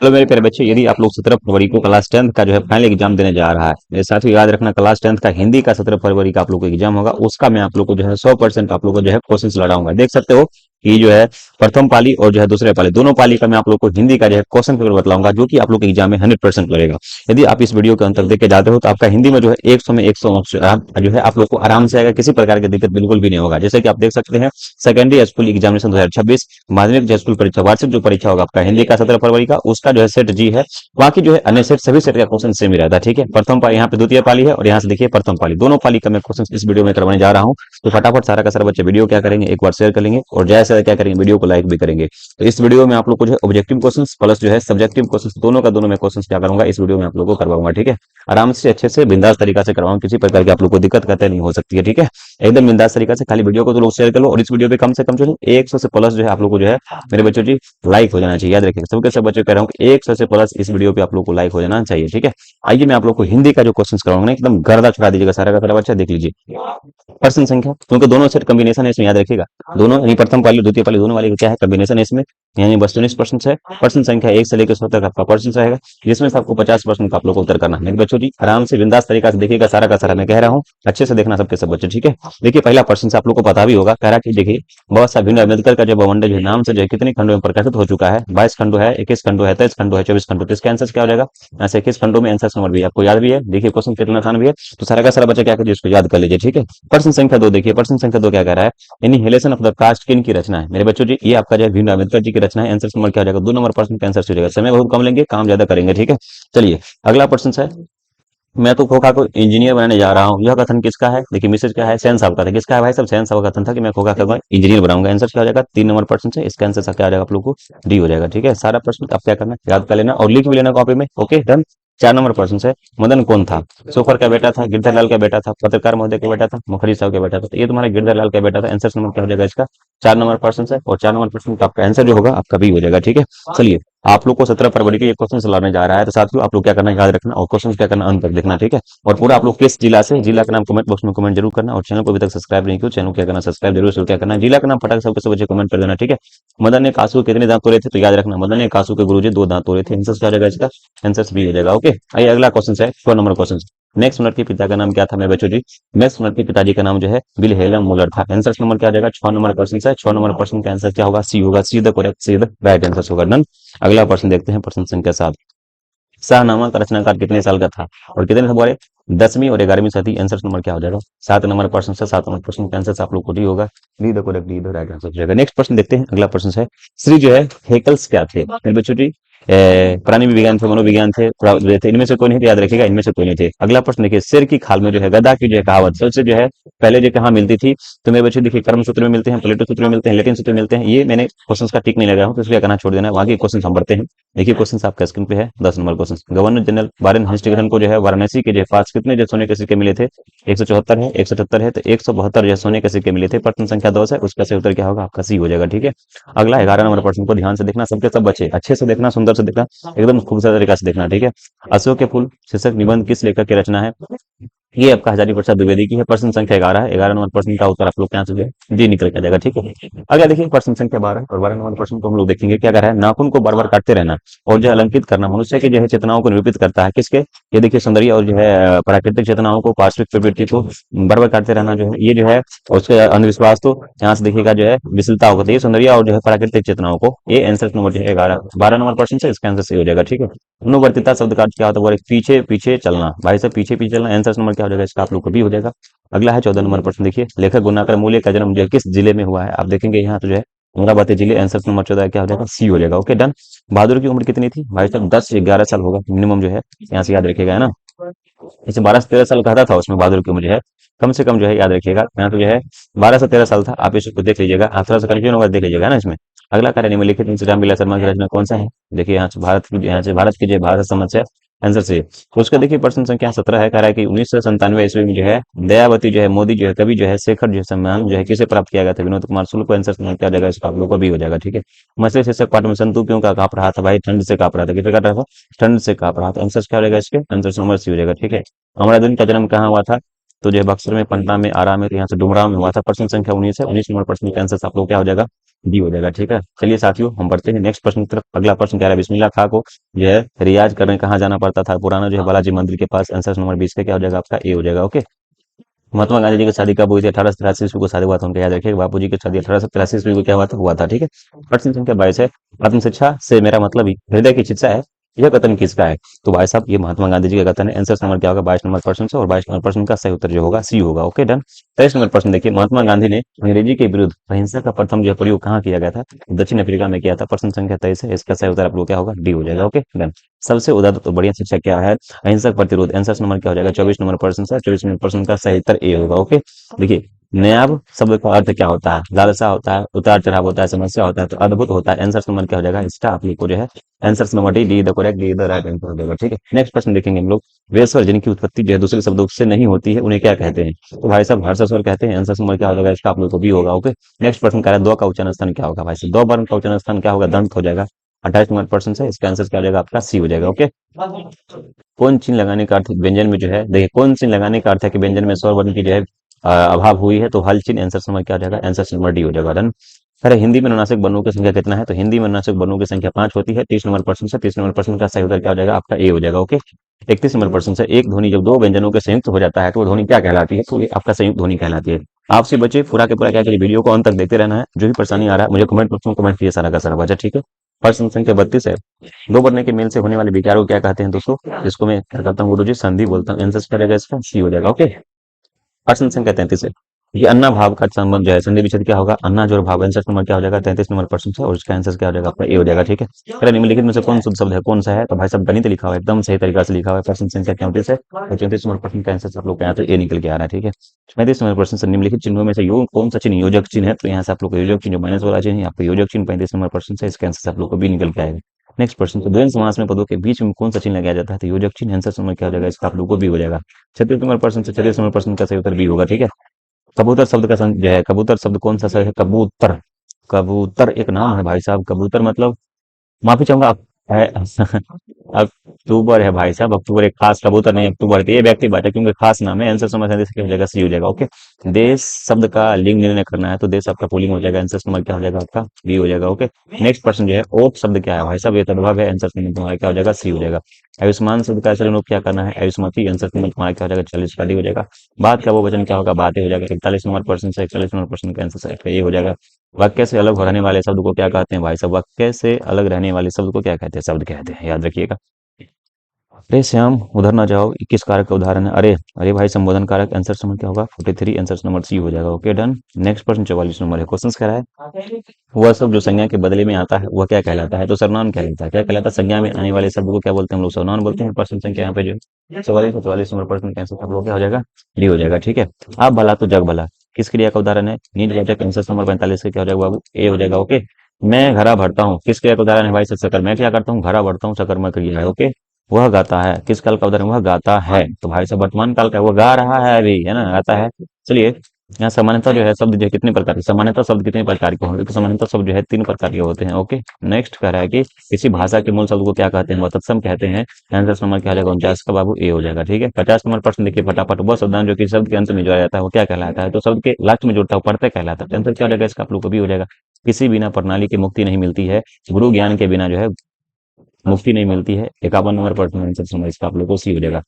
Hello मेरे प्यारे बच्चे, यदि आप लोग 17 फरवरी को क्लास 10th का जो है फाइनल एग्जाम देने जा रहा है, मेरे साथियों याद रखना क्लास 10th का हिंदी का 17 फरवरी का आप लोग को एग्जाम होगा। उसका मैं आप लोग को जो है 100% आप लोग को जो है क्वेश्चन लड़ाऊंगा। देख सकते हो कि जो है प्रथम पाली और जो है दूसरे पाली, दोनों पाली का मैं आप लोग को हिंदी का जो है क्वेश्चन पेपर बतलाऊंगा, जो कि आप लोग के एग्जाम में 100% लगेगा। यदि आप इस वीडियो के अंत तक देख के जाते हो तो आपका हिंदी में जो है 100 में 100 जो है आप लोग को आराम से आएगा, किसी प्रकार की दिक्कत बिल्कुल भी नहीं होगा। जैसे कि आप देख सकते हैं सेकेंडरी स्कूल एग्जामिनेशन 2026 माध्यमिक स्कूल परीक्षा वार्षिक जो परीक्षा होगा आपका हिंदी का 17 फरवरी का, उसका जो है सेट जी है। बाकी जो है अन्य सेट सभी सेट का क्वेश्चन सेम ही रहता है। ठीक है, प्रथम पाली यहाँ पे द्वितीय पाली है और यहाँ से देखिए प्रथम पाली, दोनों पाली का मैं क्वेश्चन इस वीडियो में करवाने जा रहा हूँ। तो फटाफट सारा का सारा बच्चे वीडियो क्या करेंगे, एक बार शेयर कर लेंगे और ज्यादा से ज्यादा क्या करेंगे, वीडियो को लाइक भी करेंगे। तो इस वीडियो में आप लोग को जो है ऑब्जेक्टिव क्वेश्चन प्लस जो है सब्जेक्टिव क्वेश्चन, दोनों का दोनों मैं क्वेश्चन क्या करूंगा इस वीडियो में आप लोग को करवाऊंगा। ठीक है, आराम से अच्छे से बिंदास तरीका से करवाऊंगा, किसी प्रकार की आप लोग को दिक्कत कहते नहीं हो सकती है। ठीक है, एकदम बिंदास तरीका से, खाली वीडियो को तो लोग शेयर कर लो और इस वीडियो पे कम से कम जो है 100 से प्लस जो है आप लोग को जो है मेरे बच्चों जी लाइक हो जाना चाहिए। याद रखिए सबके सब बच्चे कह रहा हूँ कि 100 से प्लस इस वीडियो पे आप लोग को लाइक हो जाना चाहिए। ठीक है, आइए मैं आप लोग को हिंदी का जो क्वेश्चन कराऊंगा ना एकदम गर्दा छुड़ा दीजिएगा सारा का सारा बच्चा, देख लीजिए प्रश्न संख्या, क्योंकि दोनों सेट कॉम्बिनेशन है इसमें, याद रखिएगा दोनों यानी प्रथम पाली द्वितीय पाली दोनों वाले क्या है कॉम्बिनेशन है इसमें, यानी वस्तुनिष्ठ प्रश्न है। प्रश्न संख्या 1 से लेकर 100 तक आपका प्रश्न रहेगा, जिसमें से आपको 50% का आप लोग को उत्तर करना है। मेरे बच्चों जी आराम से बिंदास तरीका से देखिएगा सारा का सारा, मैं कह रहा हूँ अच्छे से देखना सबके सब बच्चे। ठीक है, देखिए पहला प्रश्न से आप लोग को पता भी होगा, कह रहा कि देखिए बाबा साहब भीमराव अम्बेडकर का जो बवंडर जो है नाम से जो है कितने खंडों में प्रकाशित हो चुका है, 22 खंडों है, 21 खंडों है, 23 खंडों है, 24 खंडों। तो इसका आंसर क्या हो जाएगा, यहाँ से 21 खंडों में आंसर नंबर भी आपको याद भी है। देखिए क्वेश्चन कितना आसान भी है, तो सारा का सारा बच्चा क्या कीजिए इसको याद कर लीजिए। ठीक है, प्रश्न संख्या 2 देखिए, प्रश्न संख्या 2 क्या कह रहा है, इनहेलेशन ऑफ द कास्ट किन की रचना है। मेरे बच्चों जी ये आपका जो है भीमराव अम्बेडकर जी की रचना है। आंसर नंबर क्या हो जाएगा, 2 नंबर प्रश्न का आंसर हो जाएगा। समय बहुत कम लेंगे, काम ज्यादा करेंगे। ठीक है, चलिए अगला प्रश्न है, मैं तो खोखा को इंजीनियर बनाने जा रहा हूँ, यह कथन किसका है। देखिए मैसेज क्या है, सैन साहब का था। किसका है भाई साहब, सैन साहब का कथन था कि मैं खोखा को इंजीनियर बनाऊंगा। आंसर क्या हो जाएगा, 3 नंबर प्रश्न है, इसका आंसर क्या हो जाएगा आप लोग को डी हो जाएगा। ठीक है, सारा प्रश्न आप क्या करना याद कर लेना और लिख भी लेना कॉपी में। Okay done. 4 नंबर प्रश्न है, मदन कौन था, सोफर का बेटा था, गिरधरलाल का बेटा था, पत्रकार महोदय का बेटा था, मुखर्जी साहब का बेटा था। तो ये तुम्हारा गिरधरलाल का बेटा था। आंसर नंबर क्या हो जाएगा इसका, 4 नंबर प्रश्न है और 4 नंबर प्रश्न का आपका आंसर जो होगा आपका बी हो जाएगा। ठीक है, चलिए आप लोग को 17 फरवरी के ये क्वेश्चन लाने जा रहा है, तो साथियों आप लोग क्या करना याद रखना और क्वेश्चन क्या करना अंत तक देखना। ठीक है, और पूरा आप लोग किस जिला से, जिला का नाम कमेंट बॉक्स में कमेंट जरूर करना और चैनल को अभी तक सब्सक्राइब नहीं किया चैनल को क्या करना सब्सक्राइब जरूर से क्या करना, जिला का नाम फटाक सबके सब बच्चे कमेंट कर देना। ठीक है, मदन ने कासू के कितने दांत तोड़े थे, तो याद रखना मदन ने कासू के गुरुजी 2 दांत तोड़े थे। आंसर क्या हो जाएगा इसका, आंसर बी हो जाएगा। ओके, आइए अगला क्वेश्चन है 4 नंबर क्वेश्चन। मैक्स मुलर के पिता का नाम क्या था मेरे बच्चों जी, मैक्स मुलर के पिताजी का नाम जो है विल्हेल्म मुलर था। आंसर नंबर क्या हो जाएगा, 6 नंबर क्वेश्चन है। 6 नंबर प्रश्न का आंसर क्या होगा, सी होगा, see the correct, see the right answer होगा। डन। अगला प्रश्न देखते हैं, प्रश्न संख्या 7, शाहनामा का रचनाकार कितने साल का था और कितने से बोले 10वीं और 11वीं सदी। आंसर नंबर क्या हो जाएगा, 7 नंबर प्रश्न से 7 नंबर प्रश्न का आंसर आप लोग को डी होगा, D the correct, D the right answer हो जाएगा। नेक्स्ट प्रश्न देखते हैं, अगला प्रश्न है, श्री जो है हेकल्स क्या थे मेरे बच्चों जी, प्राणी विज्ञान थे, मनोविज्ञान थे, थे, इनमें से कोई नहीं थे, याद रखिएगा इनमें से कोई नहीं थे। अगला प्रश्न देखिए, सिर की खाल में जो है गदा की जो है कहावत सबसे जो है पहले जो कहाँ मिलती थी, तो मेरे बच्चे देखिए कर्म सूत्र में मिलते हैं, प्लेटो सूत्र में मिलते हैं, लेटिन सूत्र में मिलते हैं। ये मैंने क्वेश्चन का टिक नहीं लगा हूँ तो इसलिए कहना छोड़ देना, बाकी क्वेश्चन हम पढ़ते हैं। देखिए क्वेश्चन आपका स्क्रीन पे है, 10 number question, governor general Warren Hastings को जो है वाराणसी के जो पास कितने जो सोने के सिक्के मिले थे, 174 है, 177 है, तो 172 जो सोने के सिक्के मिले थे। प्रश्न संख्या 10 है, उसका सही उत्तर क्या होगा आपका सी हो जाएगा। ठीक है, अगला 11 नंबर प्रश्न को ध्यान से देखना, सबके सब बच्चे अच्छे से देखना, सुंदर से देखना, एकदम खूबसूरत तरीका से देखना। ठीक है, अशोक के फूल शीर्षक निबंध किस लेखक की रचना है, ये आपका हजारी प्रसाद द्विवेदी की है। प्रश्न संख्या 11 है, 11 नंबर प्रश्न का उत्तर आप लोग क्या से जी निकल के आ जाएगा। ठीक है, अगला देखिए प्रश्न संख्या 12 और 12 नंबर प्रश्न को हम लोग देखेंगे क्या कर रहा है, नाखून को बार बार काटते रहना और जो है अलंकित करना मनुष्य की जो है चेतनाओं को निरूपित करता है, किसके, ये देखिए सौंदर्य और जो है प्राकृतिक चेतनाओं को, पार्श्विक प्रवृत्ति को बार बार काटते रहना जो है ये जो है, उसके अंधविश्वास तो यहाँ से देखिएगा जो है विशलता होती है, सौंदर्य और जो है प्राकृतिक चेतनाओं को, ये आंसर नंबर जो है 12 नंबर प्रश्न से इसका आंसर सही हो जाएगा। ठीक है, अनुवर्तिता शब्द का अर्थ क्या होता है, वो पीछे पीछे चलना, भाई साहब पीछे पीछे चलना। आंसर नंबर क्या हो जाएगा इसका आप लोग को भी हो जाएगा। अगला है 14 नंबर प्रश्न देखिए, लेखक गुणाकर मूल्य का जन्म जो है किस जिले में हुआ है, आप देखेंगे यहाँ तो जो है अमरावती जिले। आंसर नंबर 14 क्या हो जाएगा, सी हो जाएगा। Okay done. बहादुर की उम्र कितनी थी भाई साहब, 10 से 11 साल होगा मिनिमम जो है, यहाँ से याद रखिएगा है ना। इसे 12 से 13 साल कहता था उसमें बहादुर की उम्र जो है कम से कम जो है याद रखिएगा, यहाँ तो जो है 12 से 13 साल था। आप इसको देख लीजिएगा, आप थोड़ा सा कंफ्यूजन होगा देख लीजिएगा ना इसमें। अगला कार्य निम्नलिखित में से रामविलास शर्मा की रचना कौन सा है, देखिए यहाँ से भारत की जो भारत समस्या आंसर से। तो उसका देखिए प्रश्न संख्या 17 है, कह रहा है कि 1997 ईस्वी में जो है दयावती जो है मोदी जो है कवि जो है शेखर जो है सम्मान जो है किसे प्राप्त किया गया था, विनोद कुमार शुक्ल को। आंसर क्या जाएगा इसका आप लोग को भी हो जाएगा। ठीक है, मछली शीर्षक पाठ में संतु क्यों का कांप रहा था भाई, ठंड से कांप रहा था, किसे कांप रहा था, ठंड से कांप रहा था। आंसर क्या हो जाएगा इसके, आंसर नंबर सी हो जाएगा। ठीक है, हमारा दिन का जन्म कहाँ हुआ था, तो जो है बक्सर में, पटना में, आरा में, तो यहाँ से डुमराव में हुआ था। प्रश्न संख्या 19 है, 19 नंबर प्रश्न का आंसर आप लोग क्या हो जाएगा डी हो जाएगा। ठीक है, चलिए साथियों हम बढ़ते हैं नेक्स्ट प्रश्न की तरफ। अगला प्रश्न कह रहा है बिस्मिल्लाह खां को जो है रियाज करने कहाँ जाना पड़ता था? पुराना जो है बालाजी मंदिर के पास। आंसर नंबर 20 का क्या हो जाएगा आपका? ए हो जाएगा। ओके। महात्मा गांधी जी की शादी कब हुई थी? 1883 ईस्वी को शादी हुआ था उनका, याद रखिएगा। बापू जी की शादी 1883 ईस्वी को क्या हुआ था? ठीक है। प्रश्न संख्या 22 है, आत्म शिक्षा से मेरा मतलब ही हृदय की शिक्षा है, यह कथन किसका है? तो भाई साहब ये महात्मा गांधी जी का कथन है। आंसर नंबर क्या होगा 22 नंबर प्रश्न से, और 22 नंबर प्रश्न का सही उत्तर जो होगा सी होगा। Okay done. 23 नंबर प्रश्न देखिए, महात्मा गांधी ने अंग्रेजी के विरुद्ध अहिंसा का प्रथम जो है प्रयोग कहाँ किया गया था? दक्षिण अफ्रीका में किया था। प्रश्न संख्या 23 है, इसका सही उत्तर आप लोग क्या होगा? डी हो जाएगा। Okay done. सबसे उदार तो बढ़िया शिक्षा क्या है? अहिंसक प्रतिरोध। आंसर नंबर क्या हो जाएगा? 24 नंबर प्रश्न से। 24 नंबर प्रश्न का सही उत्तर ए होगा। ओके। देखिए, नायाब शब्द का अर्थ क्या होता है? लालसा होता है, उतार चढ़ाव होता है, समस्या होता है, तो अद्भुत होता है। आंसर नंबर क्या हो जाएगा? इसका आप लोग को जो है answer number D the correct, D the right answer हो जाएगा। ठीक है, नेक्स्ट प्रश्न देखेंगे हम लोग। वे स्वर जिनकी उत्पत्ति जो है दूसरे शब्दों से नहीं होती है उन्हें क्या कहते हैं? तो भाई साहब हर्ष स्वर कहते हैं। आंसर नंबर क्या हो जाएगा? इसका आप लोग को भी होगा। ओके। नेक्स्ट प्रश्न कह रहा है दो का उच्चारण स्थान क्या होगा? भाई साहब दो वर्ण का उच्चारण स्थान क्या होगा? दंत हो जाएगा। 28 नंबर प्रश्न से इसका आंसर क्या हो जाएगा आपका? सी हो जाएगा। ओके। कौन चिन्ह लगाने का अर्थ व्यंजन में जो है, देखिए कौन चिन्ह लगाने का अर्थ है कि व्यंजन में स्वर वर्ण की जो है अभाव हुई है? तो हल चिन्ह। आंसर नंबर क्या हो जाएगा? आंसर नंबर डी हो जाएगा। डन। अरे हिंदी में अनुनासिक वर्णों की संख्या कितना है? तो हिंदी में अनुनासिक वर्णों की संख्या 5 होती है। 30 नंबर प्रश्न से। 30 नंबर प्रश्न का सही उत्तर क्या हो जाएगा आपका? ए हो जाएगा। ओके। 31 नंबर प्रश्न से, एक ध्वनि जब दो व्यंजनों के संयुक्त हो जाता है तो वो ध्वनि क्या कहलाती है? तो ये आपका संयुक्त ध्वनि कहलाती है। आपसे बच्चे पूरा के पूरा क्या करिए, वीडियो को अंत तक देखते रहना है। जो भी परेशानी आ रहा है मुझे कमेंट बॉक्स में कमेंट किए सारा का सारा बचा। ठीक है। प्रश्न संख्या 32 है, दो बनने के मेल से होने वाले विचारों को क्या कहते हैं दोस्तों? जिसको मैं क्या करता हूँ गुरु जी? संधि बोलता हूँ। आंसर क्या रहेगा इसका? सी हो जाएगा। ओके। प्रश्न संख्या 33 है, ये अन्ना भाव का संबंध जो है संधि विच्छेद क्या होगा? अन्ना जोड़ भाव। आंसर नंबर क्या हो जाएगा? 33 नंबर प्रश्न से, और इसका आंसर क्या हो जाएगा आपका? ए हो जाएगा। ठीक है। अरे निम्नलिखित में से कौन शुद्ध शब्द है? कौन सा है? तो भाई साहब गणित लिखा हुआ है, एकदम सही तरीका से लिखा हुआ है। प्रश्न संख्या 34 है, और 34 नंबर प्रश्न का आंसर आप लोग का यहाँ तो ए निकल के आ रहा है। ठीक है। 35 नंबर प्रश्न से, निम्नलिखित चिन्हों में से यो कौन सा चिन्ह योजक चिन्ह है? तो यहाँ से आप लोग को योजक चिन्ह जो माइनस वाला चिन्ह है आपका योजक चिन्ह 35 नंबर प्रश्न से, इसका आंसर आप लोग को भी निकल के आएगा। नेक्स्ट प्रश्न, तो द्वंद्व समास में पदों के बीच में कौन सा चिन्ह लगाया जाता है? तो योजक चिन्ह। आंसर नंबर क्या हो जाएगा इसका? आप लोग को भी हो जाएगा। 36 नंबर प्रश्न से 36 नंबर प्रश्न का सही उत्तर भी होगा। ठीक है। कबूतर शब्द का जो है, कबूतर शब्द कौन सा है? कबूतर। कबूतर एक नाम है भाई साहब। कबूतर मतलब, माफी चाहूंगा आप है अक्टूबर है भाई साहब। अक्टूबर एक खास कबूतर नहीं, अक्टूबर है। तो ये व्यक्ति बात है क्योंकि खास नाम है। आंसर समझ आने से क्या हो जाएगा? सी हो जाएगा। ओके। देश शब्द का लिंग निर्णय करना है तो देश आपका पुल्लिंग हो जाएगा। आंसर नंबर क्या हो जाएगा आपका? बी हो जाएगा। ओके। नेक्स्ट प्रश्न जो है, ओट शब्द क्या है भाई साहब? ये तद्भव है। आंसर नंबर तुम्हारा क्या हो जाएगा? सी हो जाएगा। आयुष्मान शब्द का असल रूप क्या करना है? आयुष्मती। आंसर नंबर तुम्हारा क्या हो जाएगा? 40 का डी हो जाएगा। बात का वो वचन क्या होगा? बातें हो जाएगा। 41 नंबर प्रश्न से 41 नंबर प्रश्न का आंसर ये हो जाएगा। वाक्य से अलग रहने वाले शब्द को क्या कहते हैं भाई साहब? वाक्य से अलग रहने वाले शब्द को क्या कहते हैं? शब्द कहते हैं, याद रखिएगा। अरे श्याम उधर ना जाओ, 21 कारक का उदाहरण है। अरे अरे भाई संबोधन कारक। आंसर नंबर क्या होगा? 43। आंसर नंबर सी हो जाएगा। Okay done. नेक्स्ट प्रश्न 44 नंबर है। क्वेश्चन कह रहा है वह सब जो संज्ञा के बदले में आता है वह क्या कहलाता है? तो सर्वनाम कहलाता है। क्या कहलाता है? संज्ञा में आने वाले शब्द को क्या बोलते हैं हम लोग? सर्वनाम बोलते हैं। प्रश्न संख्या यहाँ पे जो 44 नंबर प्रश्न का आंसर आप लोग क्या हो जाएगा? डी हो जाएगा। ठीक है। आप भला तो जग भला किस क्रिया का उदाहरण है? नींद वाचक। आंसर नंबर 45 का क्या हो जाएगा बाबू? ए हो जाएगा। ओके। मैं घड़ा भरता हूँ किस क्रिया का उदाहरण है भाई? सकर। मैं क्या करता हूँ? घड़ा भरता हूँ, सकर्मक क्रिया है। ओके। वह गाता है किस काल का उदाहरण? वह गाता है, तो भाई साहब वर्तमान काल का है, वह गा रहा है अभी, है ना, गाता है। चलिए, यहाँ सामान्यतः जो है शब्द जो है कितने प्रकार के, सामान्यतः शब्द कितने प्रकार के होंगे? तो सामान्यतः शब्द जो है 3 प्रकार के होते हैं। ओके। नेक्स्ट कह रहा है कि किसी भाषा के मूल शब्द को क्या कहते हैं? वह तत्सम कहते हैं। आंसर नंबर क्या हो जाएगा? 49 का बाबू ए हो जाएगा। ठीक है। 50 नंबर प्रश्न देखिए फटाफट। वह शब्दांश जो कि शब्द के अंत में जोड़ा जाता है वो क्या कहलाता है? तो शब्द के लास्ट में जुड़ता है प्रत्यय कहलाता है। आंसर क्या हो जाएगा इसका? आप लोग को भी हो जाएगा। किसी बिना प्रणाली की मुक्ति नहीं मिलती है, गुरु ज्ञान के बिना जो है मुक्ति नहीं मिलती है। 51 नंबर प्रश्न आंसर समझ इसका आप लोग को सी हो जाएगा।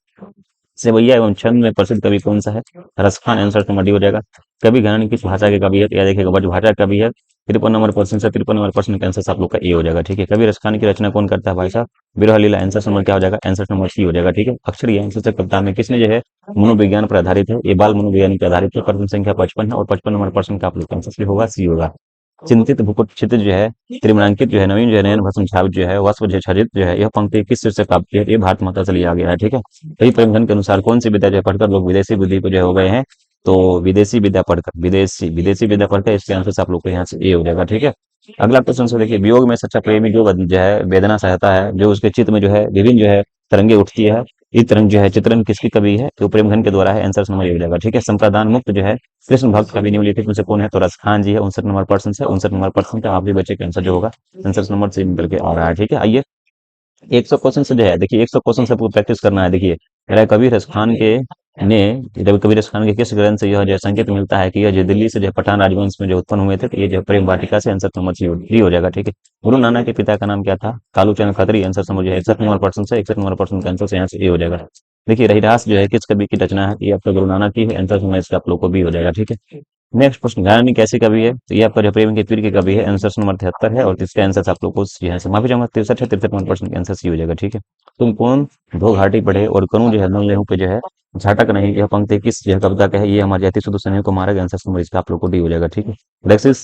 सेवैया एवं छंद में प्रसिद्ध कवि कौन सा है? रसखान। आंसर नंबर डी हो जाएगा। कवि घराने किस भाषा के कवि है? तो याद देखिएगा ब्रजभाषा कवि है। 53 नंबर प्रश्न से 53 नंबर प्रश्न का आंसर आप लोग का ए हो जाएगा। ठीक है। कवि रसखान की रचना कौन करता है भाई साहब? विरह लीला। आंसर नंबर क्या हो जाएगा? आंसर नंबर सी हो जाएगा। ठीक है। अक्षर आंसर से कविता में किसने जो है मनोविज्ञान पर आधारित है? ये बाल मनोविज्ञान पर आधारित है। प्रश्न संख्या 55 है, और 55 नंबर प्रश्न का आप लोग का आंसर होगा सी होगा। चिंतित भूकुट क्षितिज जो है, त्रिमणांकित जो है, नवीन जो है, नयन भस्म छावित जो है, वस्व जो छजित जो है, यह पंक्ति किस चीज से प्राप्त की है? ये भारत माता से लिया गया है। ठीक है। कई प्रबंधन के अनुसार कौन सी विद्या जो है पढ़कर लोग विदेशी बुद्धि को जो है हो गए हैं? तो विदेशी विद्या पढ़कर, विदेशी विदेशी विद्या पढ़कर, इसके आंसर से आप लोग को यहाँ से ए हो जाएगा। ठीक है। अगला क्वेश्चन से देखिए, वियोग में सच्चा प्रेमी जो जो है वेदना सहता है, जो उसके चित्त में जो है विभिन्न जो है तरंगे उठती है, ये तरंग जो है चित्रण किसकी कवि है? तो प्रेमघन के द्वारा है। आंसर नंबर ए हो जाएगा। ठीक है। संप्रदान मुक्त जो है कृष्ण भक्त कवि निम्नलिखित में से कौन है? तो रसखान जी है। 59 नंबर प्रश्न से 59 नंबर प्रश्न का आप भी बच्चे का आंसर जो होगा आंसर नंबर से निकल के आ रहा है। ठीक है। आइए 100 क्वेश्चन से जो है देखिए 100 क्वेश्चन से आपको प्रैक्टिस करना है। देखिए कह रहा है कवि रसखान के ने जब कबीर खान के किस ग्रंथ से यह जो संकेत मिलता है कि यह जो दिल्ली से जो पठान राजवंश में जो उत्पन्न हुए थे, तो ये जो प्रेम वाटिका से आंसर नंबर डी हो जाएगा। ठीक है। गुरु नानक के पिता का नाम क्या था? कालूचंद खत्री। आंसर नंबर जो है 61 नंबर प्रश्न से 61 नंबर प्रश्न का आंसर यहाँ से ए हो जाएगा। देखिए रहिरास जो है किस कवि की रचना है? ये आपका गुरु नानक की है। आंसर नंबर इसका आप लोग को बी हो जाएगा। ठीक है। नेक्स्ट प्रश्न, गायनी कैसे कवि है? तो ये आपका जो प्रेम के पीर के कवि है। आंसर नंबर 73 है और इसका आंसर आप लोग को यहाँ से माफी चाहूंगा 63 है। 63 नंबर प्रश्न का आंसर सी हो जाएगा। ठीक है। तुम कौन दो घाटी पढ़े और करूं जो है नल लेहू पे जो है झाटक नहीं, यह पंक्ति किस जो है कविता का है? ये हमारे जाति शुद्ध सैनिक को मारा गया। आंसर नंबर इसका आप लोग को डी हो जाएगा। ठीक है।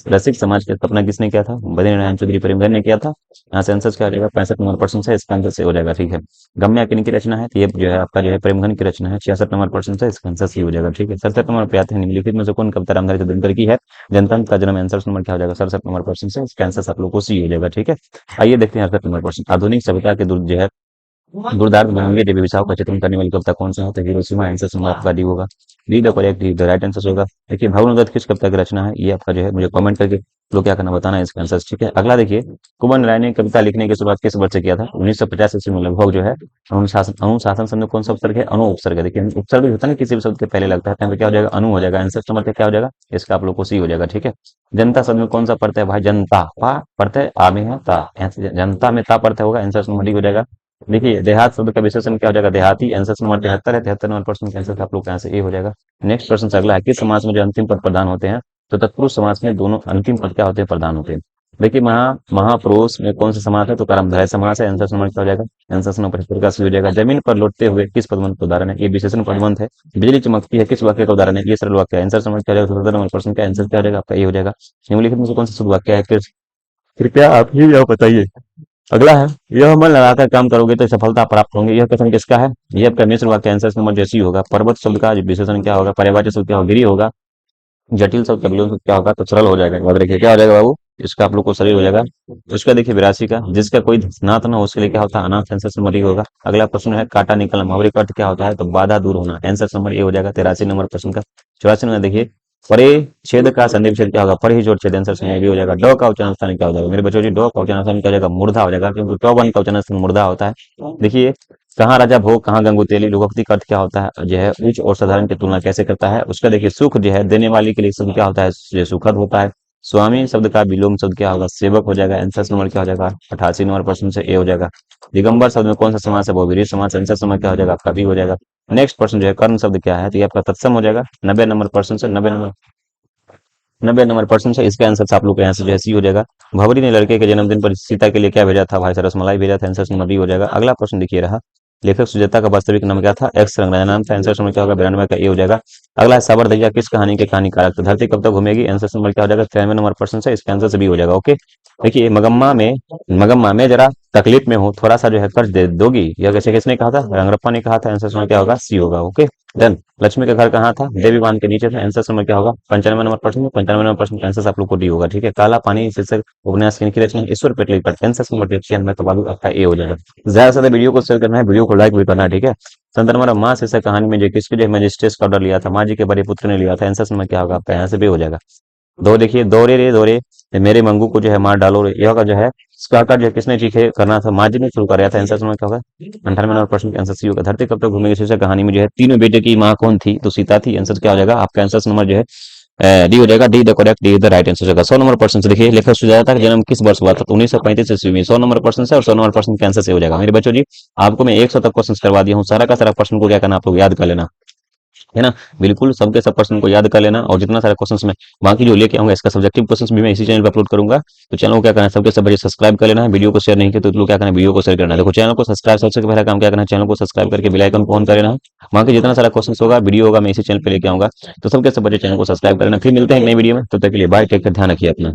रसिक समाज की स्थापना किसने किया था? बद्रीनारायण चौधरी प्रेमधर ने किया था। यहाँ से आंसर क्या हो जाएगा? 65 नंबर प्रश्न से इसका आंसर से हो जाएगा। ठीक है। गम्या किन की रचना है? तो ये जो है आपका जो है प्रेमगन की रचना है। 66 नंबर प्रश्न से इसका आंसर सी हो जाएगा। ठीक है। 67 नंबर पे आते हैं, निम्नलिखित में से कौन कविता रामधारी सिद्दीकी की है? जनतंत्र का जन्म। आंसर नंबर क्या हो जाएगा? 67 नंबर प्रश्न से इसका आंसर आप लोग को सी हो जाएगा। ठीक है। आइए देखते हैं 68 नंबर प्रश्न, आधुनिक सभ्यता के दूर जो है दुर्दांत गंभीर देवीसाओं का चित्रण करने वाली कविता कौन सा है? तो हिरोशिमा। आंसर नंबर आपका डी होगा। D the correct, D the right answer होगा। देखिए भवनगत किस कविता की रचना है? ये आपका जो है मुझे कमेंट करके लोग क्या करना बताना है इसका आंसर। ठीक है। अगला देखिए, कुंवर राय ने कविता लिखने की शुरुआत किस वर्ष से किया था? 1950 ईस्वी में लगभग जो है। अनुशासन शब्द कौन सा उपसर्ग है? अनु उपसर्ग है। देखिए उपसर्ग होता है ना किसी भी शब्द के पहले लगता है, तो क्या हो जाएगा? अनु हो जाएगा। आंसर नंबर क्या हो जाएगा? इसका आप लोग को सी हो जाएगा। ठीक है। जनता शब्द में कौन सा पढ़ता है भाई? जनता पा पढ़ते है, आ में है ता, जनता में ता पढ़ता होगा। आंसर नंबर डी हो जाएगा। देखिए देहात शब्द का विशेषण क्या हो जाएगा? देहाती। आंसर नंबर 73 है। 73 नंबर प्रश्न का आंसर आप लोग का यहाँ से ए हो जाएगा। नेक्स्ट प्रश्न से अगला है, किस समाज में जो अंतिम पद प्रदान होते हैं? तो तत्पुरुष समाज में दोनों अंतिम पद क्या होते हैं? प्रदान होते हैं। देखिए महापुरुष में कौन सा समाज है? तो कर्मधारय समाज है। आंसर नंबर क्या हो जाएगा? आंसर नंबर 75 का सी हो जाएगा। जमीन पर लौटते हुए किस पदवंत का उदाहरण है? ये विशेषण पदवंत है। बिजली चमकती है किस वाक्य का उदाहरण है? ये सरल वाक्य है। आंसर नंबर क्या हो जाएगा? 77 नंबर प्रश्न का आंसर क्या हो जाएगा? आपका ये हो जाएगा। निम्नलिखित में से कौन सा शुद्ध वाक्य है? कृपया आप ही आप बताइए। अगला है, यह मन लगाकर काम करोगे तो सफलता प्राप्त होंगे। यह कथन किसका है? यह आपका मिश्र वाक्य। आंसर नंबर जैसी होगा। पर्वत शब्द का विशेषण क्या होगा? पर्यायवाची शब्द क्या होगा? गिरी होगा। जटिल शब्द का विलोम शब्द क्या होगा? तो सरल हो जाएगा। याद रखिए क्या हो जाएगा बाबू? इसका आप लोग को सरल हो जाएगा। उसका देखिए 82 का, जिसका कोई नाथ ना हो उसके लिए क्या होता है? अनाथ। आंसर नंबर ये होगा। अगला प्रश्न है, काटा निकलना मुहावरे का अर्थ क्या होता है? तो बाधा दूर होना। आंसर नंबर ये हो जाएगा 83 नंबर प्रश्न का। 84 नंबर देखिए, परे छेद का संधि विच्छेद क्या होगा? पर ही जोड़ छेद। आंसर से ये हो जाएगा। ड का उच्चारण स्थान क्या हो जाएगा मेरे बच्चों जी? ड का उच्चारण स्थान क्या हो जाएगा? मूर्धा हो जाएगा, क्योंकि ट वन का उच्चारण स्थान मूर्धा होता है। देखिए कहाँ राजा भोग कहाँ गंगू तेली, लोकोक्ति का अर्थ क्या होता है? जो है उच्च और साधारण की तुलना कैसे करता है? उसका देखिए सुख जो है देने वाले के लिए शब्द क्या होता है? जो सुखद होता है। स्वामी शब्द का विलोम शब्द क्या होगा? सेवक हो जाएगा। आंसर नंबर क्या हो जाएगा? 88 नंबर प्रश्न से ए हो जाएगा। दिगंबर शब्द में कौन सा समास है? बहुव्रीहि समास। आंसर नंबर क्या हो जाएगा? आपका बी हो जाएगा। नेक्स्ट प्रश्न जो है, कर्ण शब्द क्या है? तो ये आपका तत्सम हो जाएगा। 90 नंबर प्रश्न से 90 नंबर प्रश्न से इसका आंसर आप लोग को यहाँ से जो है सी हो जाएगा। भंवरी ने लड़के के जन्मदिन पर सीता के लिए क्या भेजा था? भाई रसमलाई भेजा था। आंसर नंबर डी हो जाएगा। अगला प्रश्न देखिए रहा, लेखक सुजाता का वास्तविक नाम क्या था? एक्स रंगराज नाम था। आंसर नंबर क्या होगा? 92 का ए हो जाएगा। अगला है, साबर दहिया किस कहानी के कहानीकारक थे? धरती कब तक घूमेगी। आंसर नंबर क्या हो जाएगा? 93 नंबर प्रश्न से इसका आंसर से बी हो जाएगा। ओके। देखिए मगम्मा में जरा तकलीफ में हो, थोड़ा सा जो है कर्ज दे दोगी। यह कैसे किसने कहा था? रंगरप्पा ने कहा था। आंसर नंबर क्या होगा? सी होगा। ओके। देन लक्ष्मी का घर कहाँ था? देवी बांध के नीचे था। आंसर नंबर क्या होगा? 95 नंबर प्रश्न। 95 नंबर प्रश्न का आंसर आप लोग को डी होगा। ठीक है। काला पानी शीर्षक उपन्यास किनकी रचना? ईश्वर पेटली पर। आंसर नंबर देखिए मैं तो बालू आपका ए हो जाएगा। ज्यादा से ज्यादा वीडियो को शेयर करना है, वीडियो को लाइक भी करना है। ठीक है। संदर्भ माँ शीर्षक कहानी में जो किसके जो मजिस्ट्रेट का ऑर्डर लिया था? माँ जी के बड़े पुत्र ने लिया था। आंसर नंबर क्या होगा? आपका यहाँ से भी हो जाएगा। दो देखिए, दौरे रे दौरे मेरे मंगू को जो है मार डालो रे, यह का जो है इसका जो है किसने चीखे करना था? माँ जी ने शुरू कराया था। आंसर नंबर क्या होगा? 98 नंबर प्रश्न का आंसर सी होगा। धरती कब तक घूमेगी शीर्षक कहानी में जो है तीनों बेटे की माँ कौन थी? तो सीता थी। आंसर क्या हो जाएगा? आपका आंसर नंबर जो है डी हो जाएगा। D the correct, D the right answer होगा। 100 नंबर प्रश्न से देखिए, लेखक सुजाता का जन्म किस वर्ष हुआ था? तो 1935 ईस्वी में। 100 नंबर प्रश्न से और 100 नंबर प्रश्न के आंसर से हो जाएगा। मेरे बच्चों जी आपको मैं 100 तक क्वेश्चन करवा दिया हूँ। सारा का सारा प्रश्न को क्या करना आप लोग याद कर लेना है ना। बिल्कुल सबके सब प्रश्न को याद कर लेना, और जितना सारा क्वेश्चन में बाकी जो लेके आऊंगा इसका सब्जेक्टिव क्वेश्चन भी मैं इसी चैनल पर अपलोड करूंगा। तो चैनल को क्या करना है? सबके सब बजे सब्सक्राइब कर लेना है। वीडियो को शेयर नहीं किया तो लोग क्या करना है? वीडियो को शेयर करना है। देखो चैनल को सब्सक्राइब सबसे पहला काम क्या करना है? चैनल को सब्सक्राइब करके बेल आइकन को ऑन कर लेना है। बाकी जितना सारा क्वेश्चन होगा वीडियो होगा मैं इसी चैनल पे लेके आऊंगा। तो सबके सब बजे चैनल को सब्सक्राइब कर लेना। फिर मिलते हैं एक नई वीडियो में, तब तक के लिए बाय, टेक केयर, ध्यान रखिए अपना।